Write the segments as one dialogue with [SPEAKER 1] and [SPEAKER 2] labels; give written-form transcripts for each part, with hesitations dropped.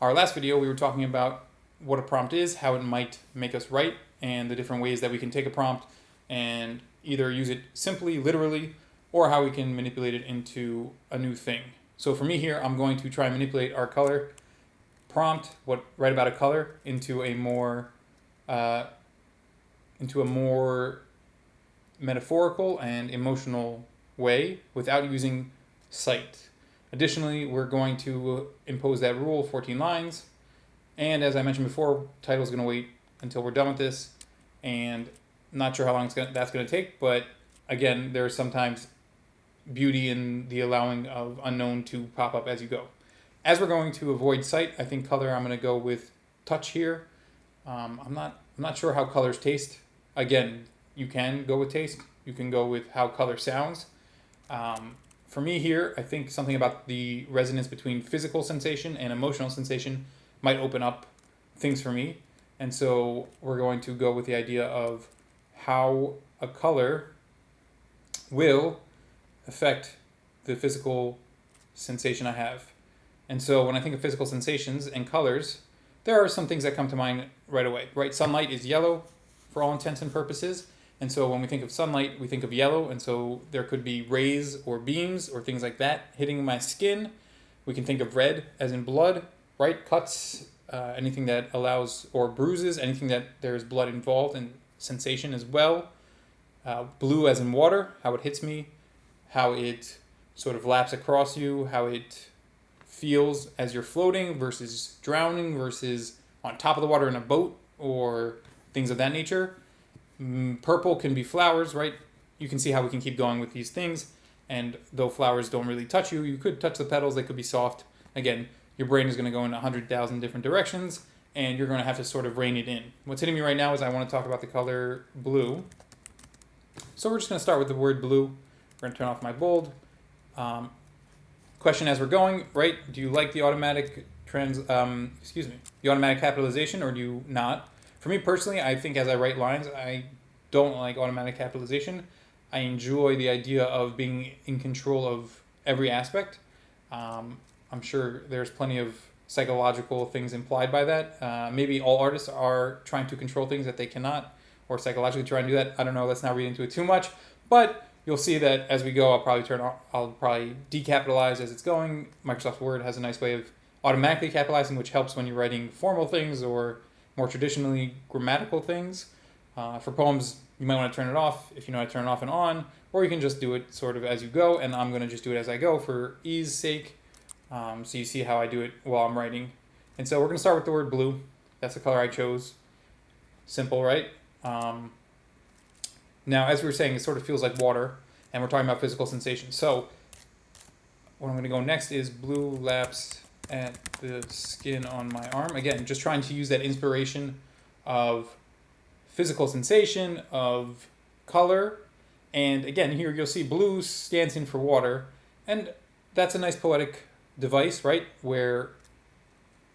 [SPEAKER 1] our last video, we were talking about what a prompt is, how it might make us write, and the different ways that we can take a prompt and either use it simply, literally, or how we can manipulate it into a new thing. So for me here, I'm going to try and manipulate our color prompt, write about a color, into a more metaphorical and emotional way without using cite. Additionally, we're going to impose that rule, 14 lines. And as I mentioned before, title's going to wait until we're done with this. And not sure how long that's going to take, but again, there's sometimes beauty in the allowing of unknown to pop up as you go. As we're going to avoid cite, I think color, I'm going to go with touch here. I'm not sure how colors taste. Again, you can go with taste. You can go with how color sounds. For me here, I think something about the resonance between physical sensation and emotional sensation might open up things for me. And so we're going to go with the idea of how a color will affect the physical sensation I have. And so when I think of physical sensations and colors, there are some things that come to mind right away, right? Sunlight is yellow for all intents and purposes. And so when we think of sunlight, we think of yellow. And so there could be rays or beams or things like that hitting my skin. We can think of red as in blood, right? Cuts, anything that allows, or bruises, anything that there's blood involved, and sensation as well. Blue as in water, how it hits me, how it sort of laps across you, how it feels as you're floating versus drowning versus on top of the water in a boat or things of that nature. Purple can be flowers, right? You can see how we can keep going with these things. And though flowers don't really touch you, you could touch the petals, they could be soft. Again, your brain is going to go in 100,000 different directions, and you're going to have to sort of rein it in. What's hitting me right now is I want to talk about the color blue. So we're just going to start with the word blue. We're going to turn off my bold. Question as we're going, right? Do you like the automatic the automatic capitalization, or do you not? For me personally, I think as I write lines, I don't like automatic capitalization. I enjoy the idea of being in control of every aspect. I'm sure there's plenty of psychological things implied by that. Maybe all artists are trying to control things that they cannot, or psychologically try and do that. I don't know. Let's not read into it too much. But you'll see that as we go, I'll probably decapitalize as it's going. Microsoft Word has a nice way of automatically capitalizing, which helps when you're writing formal things or more traditionally grammatical things. For poems, you might want to turn it off if you know how to turn it off and on, or you can just do it sort of as you go, and I'm going to just do it as I go for ease sake. So you see how I do it while I'm writing. And so we're going to start with the word blue. That's the color I chose. Simple, right? Now, as we were saying, it sort of feels like water, and we're talking about physical sensation. So what I'm going to go next is blue laps at the skin on my arm. Again, just trying to use that inspiration of physical sensation, of color. And again, here you'll see blue stands in for water. And that's a nice poetic device, right? Where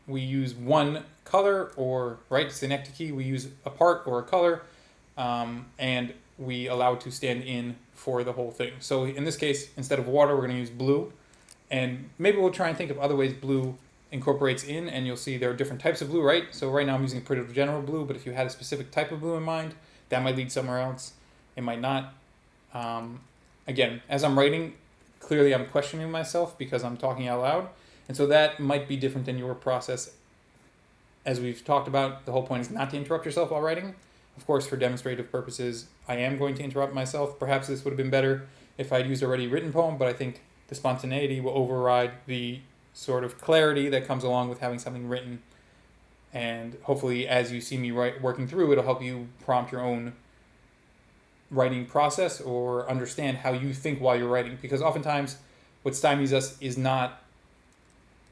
[SPEAKER 1] we use one color, or, right, synecdoche, we use a part or a color, and we allow it to stand in for the whole thing. So in this case, instead of water, we're going to use blue. And maybe we'll try and think of other ways blue incorporates in, and you'll see there are different types of blue, right? So right now I'm using a pretty general blue, but if you had a specific type of blue in mind, that might lead somewhere else. It might not. Again, as I'm writing, clearly I'm questioning myself because I'm talking out loud. And so that might be different than your process. As we've talked about, the whole point is not to interrupt yourself while writing. Of course, for demonstrative purposes, I am going to interrupt myself. Perhaps this would have been better if I'd used a already written poem, but I think the spontaneity will override the sort of clarity that comes along with having something written. And hopefully, as you see me working through, it'll help you prompt your own writing process or understand how you think while you're writing. Because oftentimes, what stymies us is not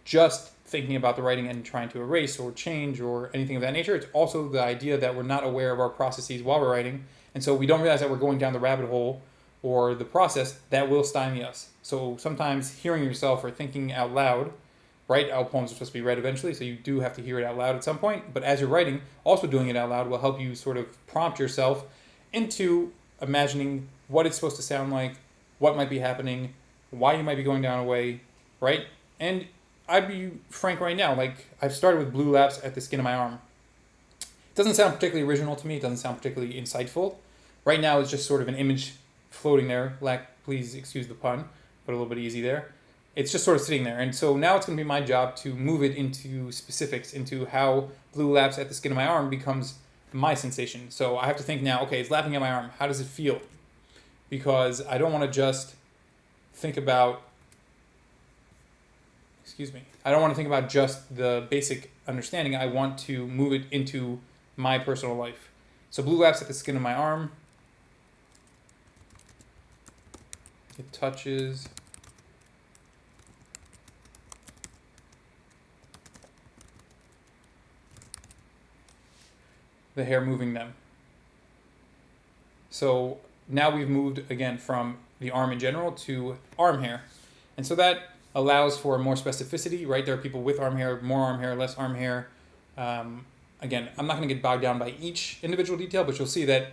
[SPEAKER 1] just thinking about the writing and trying to erase or change or anything of that nature. It's also the idea that we're not aware of our processes while we're writing. And so we don't realize that we're going down the rabbit hole or the process that will stymie us. So sometimes hearing yourself or thinking out loud, right? Our poems are supposed to be read eventually, so you do have to hear it out loud at some point. But as you're writing, also doing it out loud will help you sort of prompt yourself into imagining what it's supposed to sound like, what might be happening, why you might be going down a way, right? And I'd be frank right now. Like, I've started with blue laps at the skin of my arm. It doesn't sound particularly original to me. It doesn't sound particularly insightful. Right now, it's just sort of an image floating there. Please excuse the pun, but a little bit easy there. It's just sort of sitting there. And so now it's going to be my job to move it into specifics, into how blue laps at the skin of my arm becomes my sensation. So I have to think now, okay, it's lapping at my arm. How does it feel? Because I don't want to just think about, I don't want to think about just the basic understanding. I want to move it into my personal life. So blue laps at the skin of my arm. It touches the hair moving them. So now we've moved again from the arm in general to arm hair. And so that allows for more specificity, right? There are people with arm hair, more arm hair, less arm hair. Again, I'm not going to get bogged down by each individual detail, but you'll see that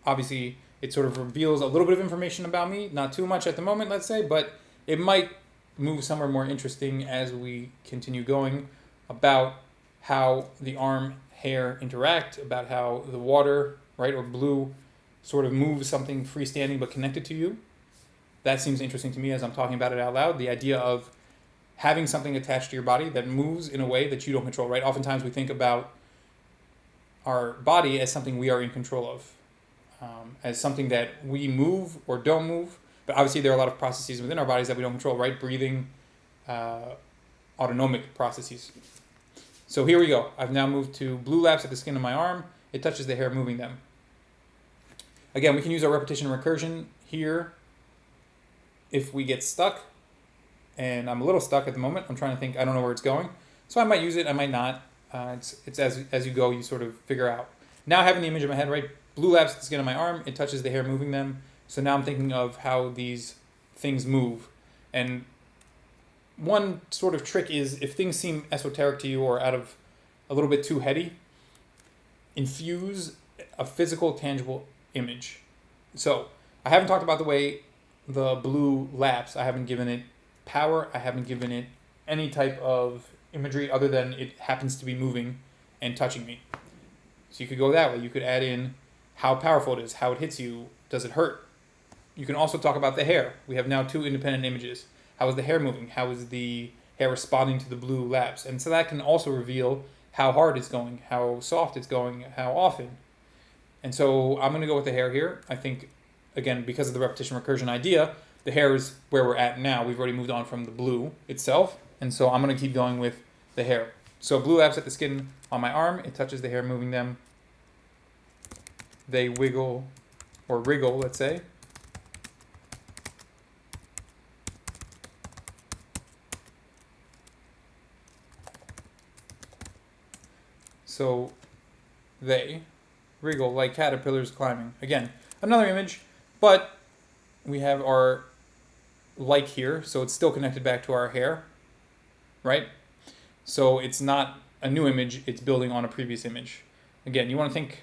[SPEAKER 1] obviously it sort of reveals a little bit of information about me, not too much at the moment, let's say, but it might move somewhere more interesting as we continue going about how the arm hair interact, about how the water, right, or blue sort of moves something freestanding but connected to you. That seems interesting to me as I'm talking about it out loud. The idea of having something attached to your body that moves in a way that you don't control, right? Oftentimes we think about our body as something we are in control of, as something that we move or don't move. But obviously there are a lot of processes within our bodies that we don't control, right? Breathing, autonomic processes. So here we go. I've now moved to blue laps at the skin of my arm. It touches the hair moving them. Again, we can use our repetition and recursion here if we get stuck. And I'm a little stuck at the moment. I'm trying to think. I don't know where it's going. So I might use it. I might not. It's as you go, you sort of figure out. Now having the image in my head, right? Blue laps at the skin of my arm. It touches the hair moving them. So now I'm thinking of how these things move. And one sort of trick is if things seem esoteric to you or out of a little bit too heady, infuse a physical, tangible image. So I haven't talked about the way the blue laps. I haven't given it power. I haven't given it any type of imagery other than it happens to be moving and touching me. So you could go that way. You could add in how powerful it is, how it hits you, does it hurt? You can also talk about the hair. We have now two independent images. How is the hair moving? How is the hair responding to the blue laps? And so that can also reveal how hard it's going, how soft it's going, how often. And so I'm going to go with the hair here. I think, again, because of the repetition recursion idea, the hair is where we're at now. We've already moved on from the blue itself. And so I'm going to keep going with the hair. So blue laps at the skin on my arm. It touches the hair moving them. They wiggle or wriggle, let's say. So they wriggle like caterpillars climbing. Again, another image, but we have our like here, so it's still connected back to our hair, right? So it's not a new image, it's building on a previous image. Again, you want to think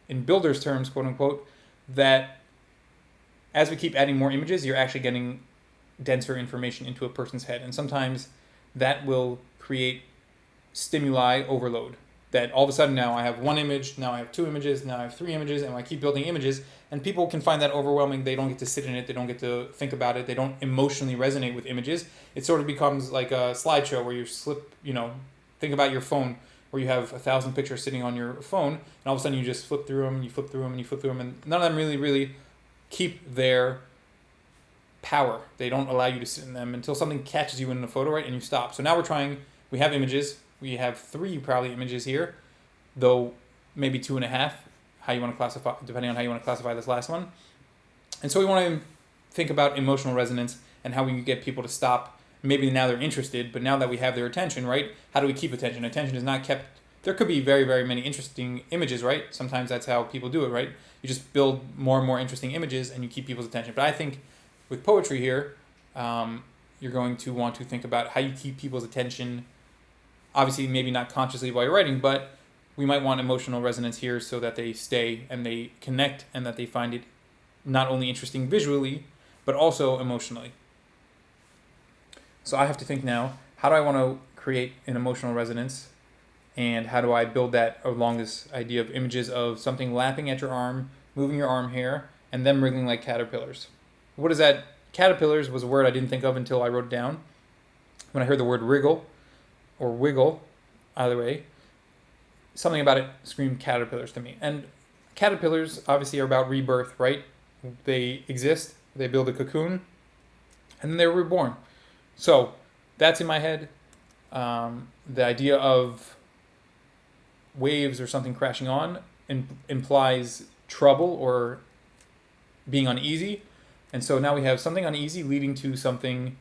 [SPEAKER 1] in builder's terms, quote unquote, that as we keep adding more images, you're actually getting denser information into a person's head. And sometimes that will create stimuli overload. That all of a sudden now I have one image, now I have two images, now I have three images, and I keep building images, and people can find that overwhelming. They don't get to sit in it, they don't get to think about it, they don't emotionally resonate with images. It sort of becomes like a slideshow where you think about your phone, where you have 1,000 pictures sitting on your phone, and all of a sudden you just flip through them, and you flip through them, and you flip through them, and none of them really keep their power. They don't allow you to sit in them until something catches you in the photo, right, and you stop. So now we have images. We have 3 probably images here, though maybe 2.5, how you want to classify, depending on how you want to classify this last one. And so we want to think about emotional resonance and how we can get people to stop. Maybe now they're interested, but now that we have their attention, right, how do we keep attention? Attention is not kept. There could be very, very many interesting images, right? Sometimes that's how people do it, right? You just build more and more interesting images and you keep people's attention. But I think with poetry here, you're going to want to think about how you keep people's attention. Obviously, maybe not consciously while you're writing, but we might want emotional resonance here so that they stay and they connect and that they find it not only interesting visually, but also emotionally. So I have to think now, how do I want to create an emotional resonance, and how do I build that along this idea of images of something lapping at your arm, moving your arm hair, and them wriggling like caterpillars. What is that? Caterpillars was a word I didn't think of until I wrote it down. When I heard the word wriggle or wiggle, either way, something about it screamed caterpillars to me. And caterpillars obviously are about rebirth, right? They exist, they build a cocoon, and then they're reborn. So that's in my head. The idea of waves or something crashing on implies trouble or being uneasy. And so now we have something uneasy leading to something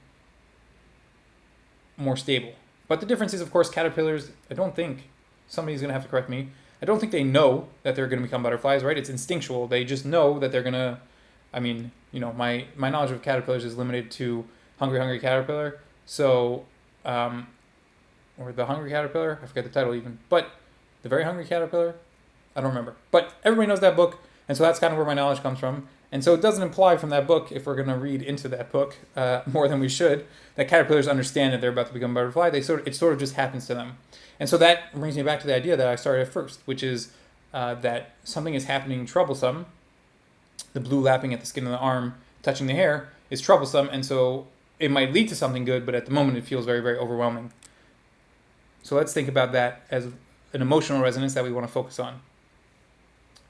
[SPEAKER 1] more stable. But the difference is, of course, caterpillars, I don't think, somebody's going to have to correct me, I don't think they know that they're going to become butterflies, right? It's instinctual. They just know that they're going to, I mean, you know, my knowledge of caterpillars is limited to Hungry Hungry Caterpillar. So, or The Hungry Caterpillar, I forget the title even. But The Very Hungry Caterpillar, I don't remember. But everybody knows that book, and so that's kind of where my knowledge comes from. And so it doesn't imply from that book, if we're going to read into that book more than we should, that caterpillars understand that they're about to become butterfly. It sort of just happens to them. And so that brings me back to the idea that I started at first, which is that something is happening troublesome. The blue lapping at the skin of the arm, touching the hair, is troublesome, and so it might lead to something good, but at the moment it feels very, very overwhelming. So let's think about that as an emotional resonance that we want to focus on.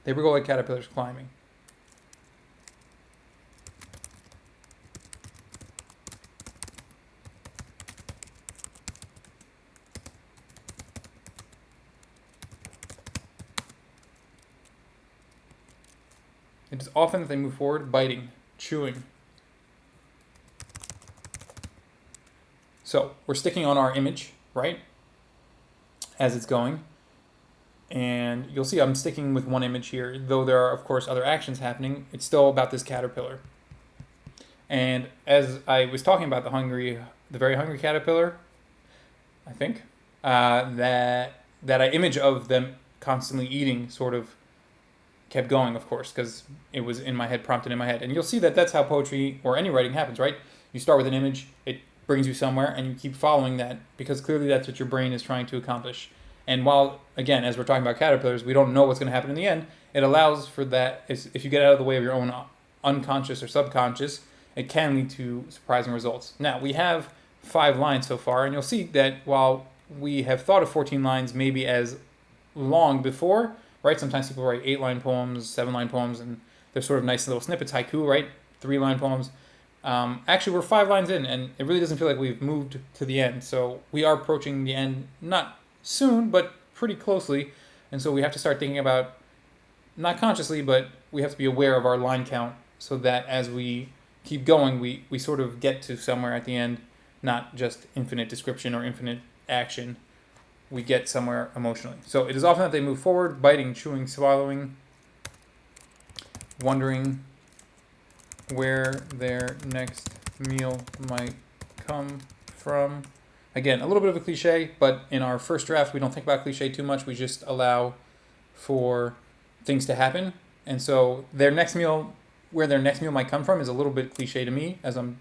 [SPEAKER 1] They wriggle like caterpillars climbing. It is often that they move forward, biting, chewing. So we're sticking on our image, right, as it's going. And you'll see I'm sticking with one image here. Though there are, of course, other actions happening, it's still about this caterpillar. And as I was talking about the very hungry caterpillar, I think, that image of them constantly eating sort of kept going, of course, because it was in my head, prompted in my head. And you'll see that that's how poetry or any writing happens, right? You start with an image, it brings you somewhere, and you keep following that because clearly that's what your brain is trying to accomplish. And while, again, as we're talking about caterpillars, we don't know what's going to happen in the end, it allows for that. If you get out of the way of your own unconscious or subconscious, it can lead to surprising results. Now, we have 5 lines so far, and you'll see that while we have thought of 14 lines maybe as long before, right? Sometimes people write 8-line poems, 7-line poems, and they're sort of nice little snippets, haiku, right? 3-line poems. Actually, we're 5 lines in, and it really doesn't feel like we've moved to the end. So we are approaching the end, not soon, but pretty closely. And so we have to start thinking about, not consciously, but we have to be aware of our line count so that as we keep going, we sort of get to somewhere at the end, not just infinite description or infinite action. We get somewhere emotionally. So it is often that they move forward, biting, chewing, swallowing, wondering where their next meal might come from. Again, a little bit of a cliche, but in our first draft, we don't think about cliche too much. We just allow for things to happen. And so where their next meal might come from is a little bit cliche to me as I'm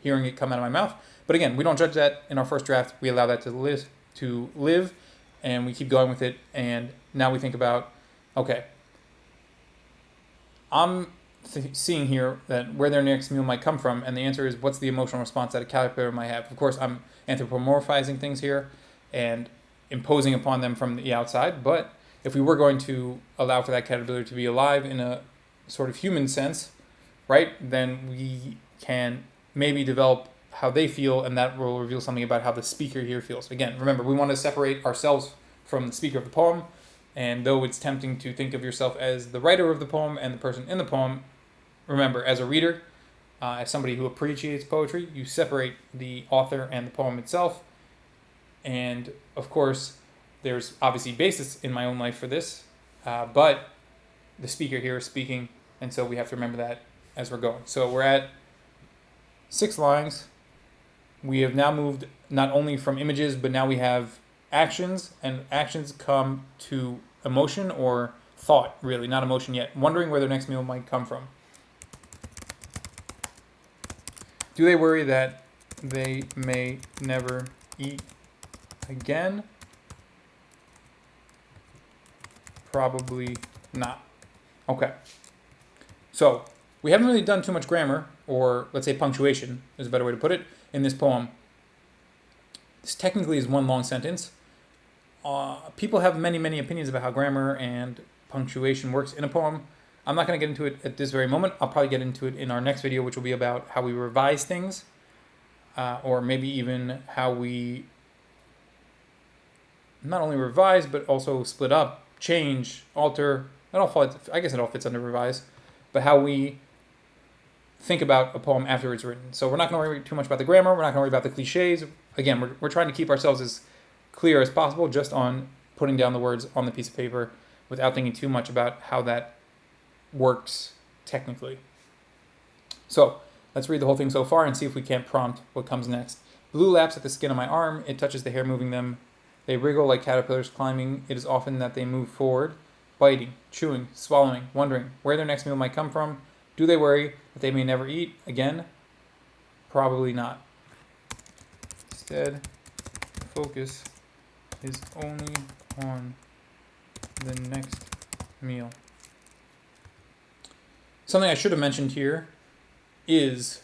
[SPEAKER 1] hearing it come out of my mouth. But again, we don't judge that in our first draft. We allow that to live, and we keep going with it. And now we think about, okay, I'm seeing here that where their next meal might come from, and the answer is what's the emotional response that a caterpillar might have. Of course, I'm anthropomorphizing things here and imposing upon them from the outside, but if we were going to allow for that caterpillar to be alive in a sort of human sense, right, then we can maybe develop how they feel, and that will reveal something about how the speaker here feels. Again, remember, we want to separate ourselves from the speaker of the poem, and though it's tempting to think of yourself as the writer of the poem and the person in the poem, remember, as a reader, as somebody who appreciates poetry, you separate the author and the poem itself. And of course, there's obviously basis in my own life for this, but the speaker here is speaking, and so we have to remember that as we're going. So we're at 6 lines. We have now moved not only from images, but now we have actions, and actions come to emotion or thought, really, not emotion yet. Wondering where their next meal might come from. Do they worry that they may never eat again? Probably not. Okay. So we haven't really done too much grammar, or let's say punctuation is a better way to put it, in this poem. This technically is one long sentence. People have many, many opinions about how grammar and punctuation works in a poem. I'm not going to get into it at this very moment. I'll probably get into it in our next video, which will be about how we revise things, or maybe even how we not only revise, but also split up, change, alter. I guess it all fits under revise, but how we think about a poem after it's written. So we're not going to worry too much about the grammar. We're not going to worry about the cliches. Again, we're trying to keep ourselves as clear as possible just on putting down the words on the piece of paper without thinking too much about how that works technically. So let's read the whole thing so far and see if we can't prompt what comes next. Blue laps at the skin of my arm. It touches the hair, moving them. They wriggle like caterpillars climbing. It is often that they move forward, biting, chewing, swallowing, wondering where their next meal might come from. Do they worry that they may never eat again? Probably not. Instead, focus is only on the next meal. Something I should have mentioned here is,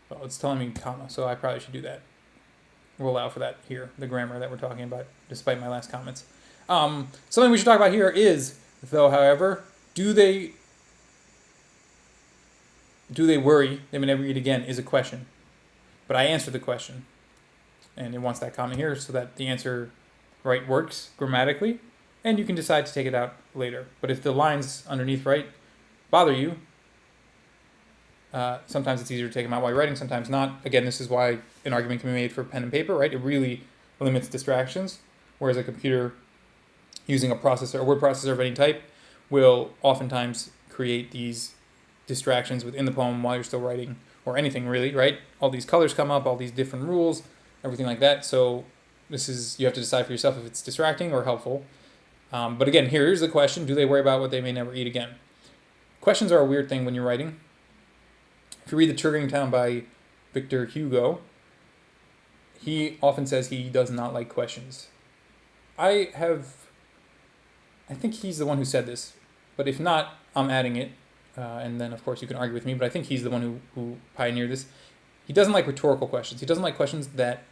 [SPEAKER 1] well, it's telling me comma, so I probably should do that. We'll allow for that here, the grammar that we're talking about, despite my last comments. Something we should talk about here is, though, however, do they worry they may never eat again is a question. But I answered the question. And it wants that comma here so that the answer right works grammatically. And you can decide to take it out later. But if the lines underneath right bother you, sometimes it's easier to take them out while you're writing, sometimes not. Again, this is why an argument can be made for pen and paper, right? It really limits distractions, whereas a computer using a processor, a word processor of any type, will oftentimes create these distractions within the poem while you're still writing, or anything really, right? All these colors come up, all these different rules, everything like that. So you have to decide for yourself if it's distracting or helpful. But again, here's the question: do they worry about what they may never eat again? Questions are a weird thing when you're writing. If you read The Triggering Town by Victor Hugo, he often says he does not like questions. I think he's the one who said this, but if not, I'm adding it. And then, of course, you can argue with me, but I think he's the one who pioneered this. He doesn't like rhetorical questions. He doesn't like questions that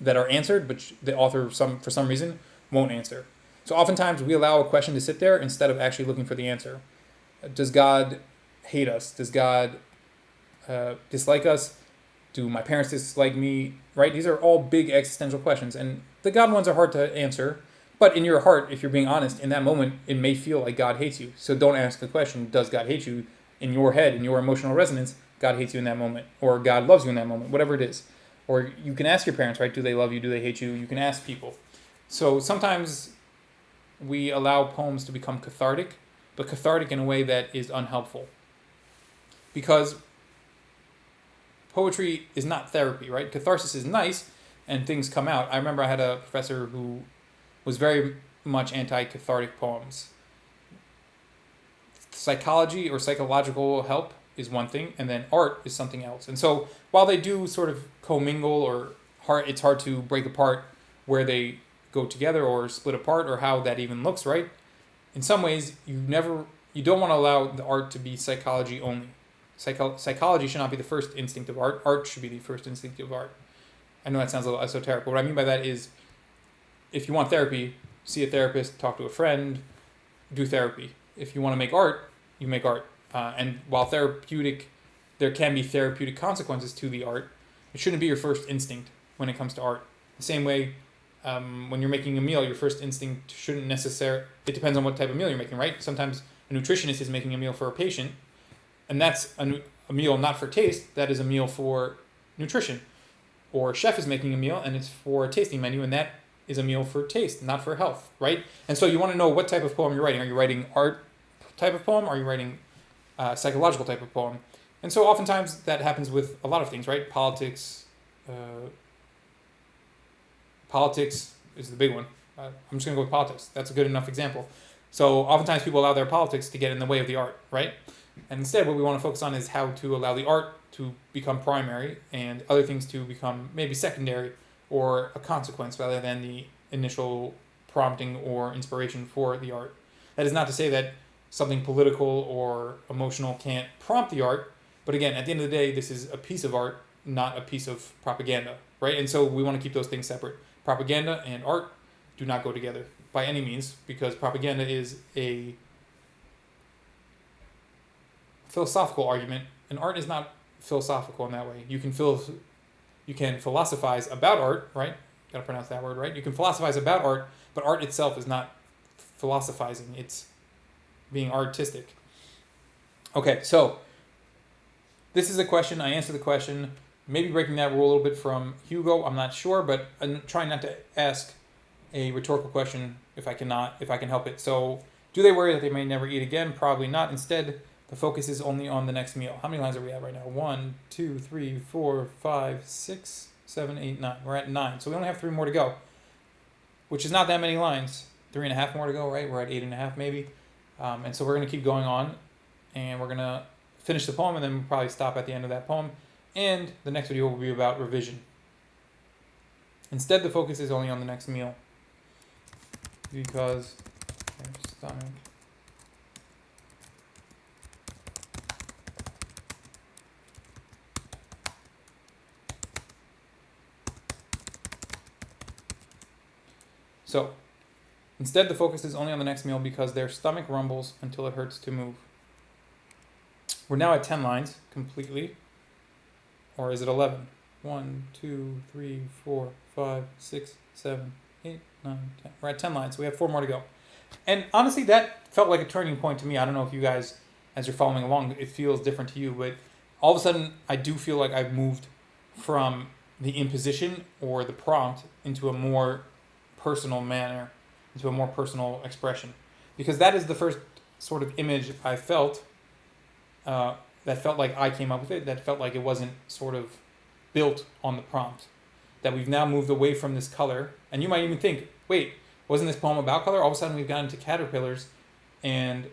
[SPEAKER 1] are answered, but the author, for some reason, won't answer. So oftentimes, we allow a question to sit there instead of actually looking for the answer. Does God hate us? Does God dislike us? Do my parents dislike me? Right? These are all big existential questions, and the God ones are hard to answer. But in your heart, if you're being honest, in that moment, it may feel like God hates you. So don't ask the question, does God hate you? In your head, in your emotional resonance, God hates you in that moment. Or God loves you in that moment, whatever it is. Or you can ask your parents, right? Do they love you? Do they hate you? You can ask people. So sometimes we allow poems to become cathartic, but cathartic in a way that is unhelpful. Because poetry is not therapy, right? Catharsis is nice and things come out. I remember I had a professor who was very much anti-cathartic poems. Psychology or psychological help is one thing, and then art is something else. And so while they do sort of commingle, or it's hard to break apart where they go together or split apart or how that even looks, right? In some ways, you don't want to allow the art to be psychology only. Psychology should not be the first instinct of art. Art should be the first instinct of art. I know that sounds a little esoteric, but what I mean by that is, if you want therapy, see a therapist, talk to a friend, do therapy. If you want to make art, you make art. And while there can be therapeutic consequences to the art, it shouldn't be your first instinct when it comes to art. The same way, when you're making a meal, your first instinct shouldn't necessarily, it depends on what type of meal you're making, right? Sometimes a nutritionist is making a meal for a patient, and that's a meal not for taste, that is a meal for nutrition. Or a chef is making a meal, and it's for a tasting menu, and that is a meal for taste, not for health, right? And so you want to know what type of poem you're writing. Are you writing art type of poem? Are you writing psychological type of poem? And so oftentimes that happens with a lot of things, right? Politics is the big one. I'm just going to go with politics. That's a good enough example. So oftentimes people allow their politics to get in the way of the art, right? And instead what we want to focus on is how to allow the art to become primary and other things to become maybe secondary or a consequence rather than the initial prompting or inspiration for the art. That is not to say that something political or emotional can't prompt the art, but again, at the end of the day, this is a piece of art, not a piece of propaganda, right? And so we want to keep those things separate. Propaganda and art do not go together by any means, because propaganda is a philosophical argument, and art is not philosophical in that way. You can philosophize about art, right? Gotta pronounce that word right. You can philosophize about art, but art itself is not philosophizing. It's being artistic. Okay, so this is a question. I answered the question. Maybe breaking that rule a little bit from Hugo. I'm not sure, but I'm trying not to ask a rhetorical question if I can help it. So, do they worry that they may never eat again? Probably not. Instead, the focus is only on the next meal. How many lines are we at right now? 1, 2, 3, 4, 5, 6, 7, 8, 9. We're at 9. So we only have 3 more to go, which is not that many lines. 3.5 more to go, right? We're at 8.5 maybe. And so we're going to keep going on, and we're going to finish the poem, and then we'll probably stop at the end of that poem. And the next video will be about revision. Instead, the focus is only on the next meal, because their stomach So, instead the focus is only on the next meal because their stomach rumbles until it hurts to move. We're now at 10 lines completely. Or is it 11? 1, 2, 3, 4, 5, 6, 7, 8, 9, 10. We're at 10 lines, so we have 4 more to go. And honestly, that felt like a turning point to me. I don't know if you guys, as you're following along, it feels different to you, but all of a sudden, I do feel like I've moved from the imposition or the prompt into a more personal manner, into a more personal expression. Because that is the first sort of image I felt, that felt like I came up with it, that felt like it wasn't sort of built on the prompt. That we've now moved away from this color. And you might even think, wait, wasn't this poem about color? All of a sudden we've gotten into caterpillars and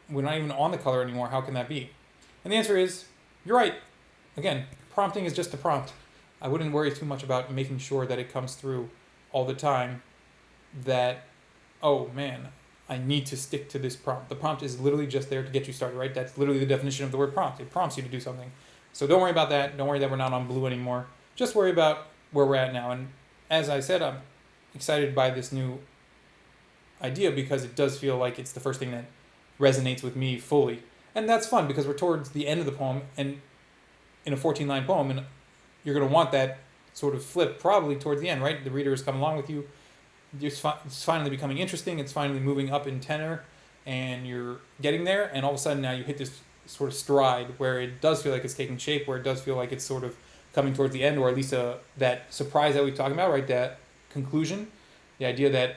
[SPEAKER 1] we're not even on the color anymore. How can that be? And the answer is, you're right. Again, prompting is just a prompt. I wouldn't worry too much about making sure that it comes through all the time, that, oh man, I need to stick to this prompt. The prompt is literally just there to get you started, right? That's literally the definition of the word prompt. It prompts you to do something. So don't worry about that. Don't worry that we're not on blue anymore. Just worry about where we're at now. And as I said, I'm excited by this new idea because it does feel like it's the first thing that resonates with me fully. And that's fun because we're towards the end of the poem, and in a 14-line poem, and you're going to want that sort of flip probably towards the end, right? The reader is coming along with you. It's finally becoming interesting. It's finally moving up in tenor, and you're getting there. And all of a sudden now you hit this sort of stride where it does feel like it's taking shape, where it does feel like it's sort of coming towards the end, or at least that surprise that we've talked about, right? That conclusion, the idea that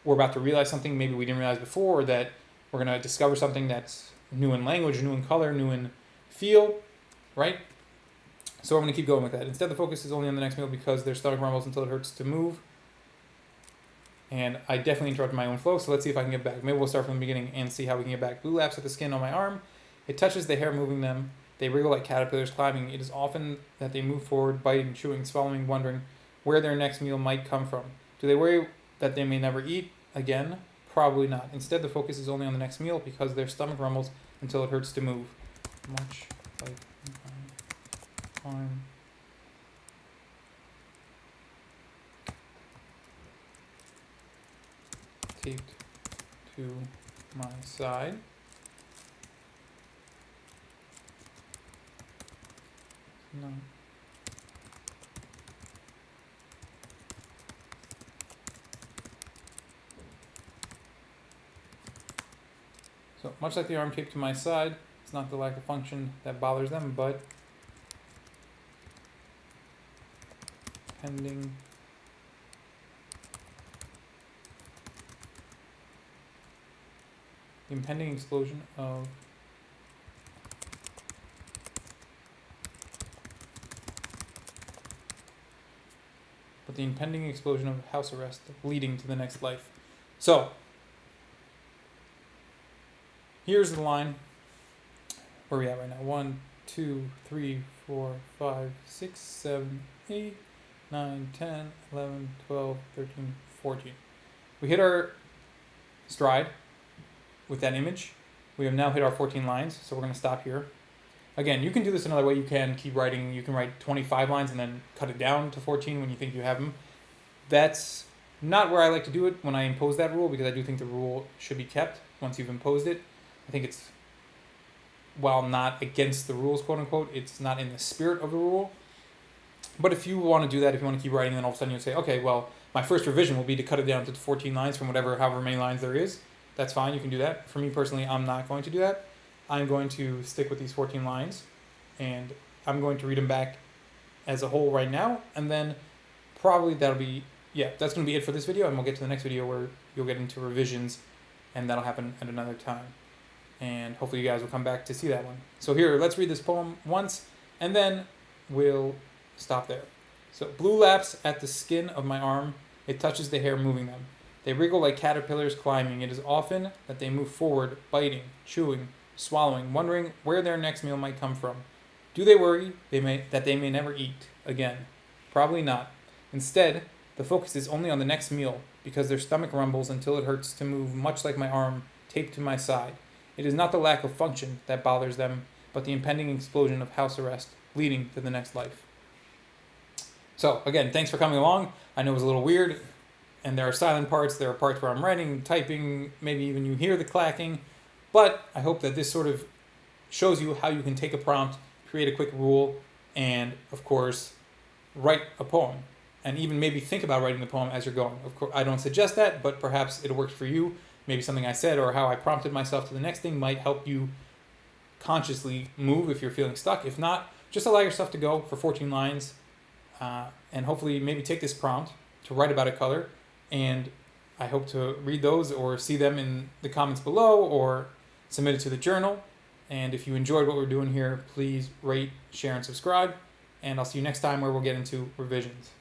[SPEAKER 1] we're about to realize something maybe we didn't realize before, or that we're going to discover something that's new in language, new in color, new in feel, right? So I'm going to keep going with that. Instead, the focus is only on the next meal because their stomach rumbles until it hurts to move. And I definitely interrupted my own flow, so let's see if I can get back. Maybe we'll start from the beginning and see how we can get back. Blue laps at the skin on my arm. It touches the hair, moving them. They wriggle like caterpillars climbing. It is often that they move forward, biting, chewing, swallowing, wondering where their next meal might come from. Do they worry that they may never eat again? Probably not. Instead, the focus is only on the next meal because their stomach rumbles until it hurts to move. Much like arm. Taped to my side. No. So much like the arm taped to my side, it's not the lack of function that bothers them, but pending impending explosion of the impending explosion of house arrest leading to the next life. So here's the line. Where are we at right now? 1, 2, 3, 4, 5, 6, 7, 8, 9, 10, 11, 12, 13, 14. We hit our stride with that image. We have now hit our 14 lines, so we're going to stop here. Again, you can do this another way. You can keep writing. You can write 25 lines and then cut it down to 14 when you think you have them. That's not where I like to do it when I impose that rule, because I do think the rule should be kept once you've imposed it. I think it's, while not against the rules, quote unquote, it's not in the spirit of the rule. But if you want to do that, if you want to keep writing, then all of a sudden you say, okay, well, my first revision will be to cut it down to 14 lines from however many lines there is. That's fine, you can do that. For me personally, I'm not going to do that. I'm going to stick with these 14 lines, and I'm going to read them back as a whole right now, and then probably that's going to be it for this video, and we'll get to the next video where you'll get into revisions, and that'll happen at another time. And hopefully you guys will come back to see that one. So here, let's read this poem once, and then we'll stop there. So, blue laps at the skin of my arm, it touches the hair moving them. They wriggle like caterpillars climbing. It is often that they move forward, biting, chewing, swallowing, wondering where their next meal might come from. Do they worry that they may never eat again? Probably not. Instead, the focus is only on the next meal, because their stomach rumbles until it hurts to move, much like my arm taped to my side. It is not the lack of function that bothers them, but the impending explosion of house arrest leading to the next life. So, again, thanks for coming along. I know it was a little weird, and there are silent parts. There are parts where I'm writing, typing, maybe even you hear the clacking. But I hope that this sort of shows you how you can take a prompt, create a quick rule, and, of course, write a poem. And even maybe think about writing the poem as you're going. Of course, I don't suggest that, but perhaps it works for you. Maybe something I said or how I prompted myself to the next thing might help you consciously move if you're feeling stuck. If not, just allow yourself to go for 14 lines, and hopefully maybe take this prompt to write about a color, and I hope to read those or see them in the comments below or submit it to the journal. And if you enjoyed what we're doing here, please rate, share, and subscribe, and I'll see you next time where we'll get into revisions.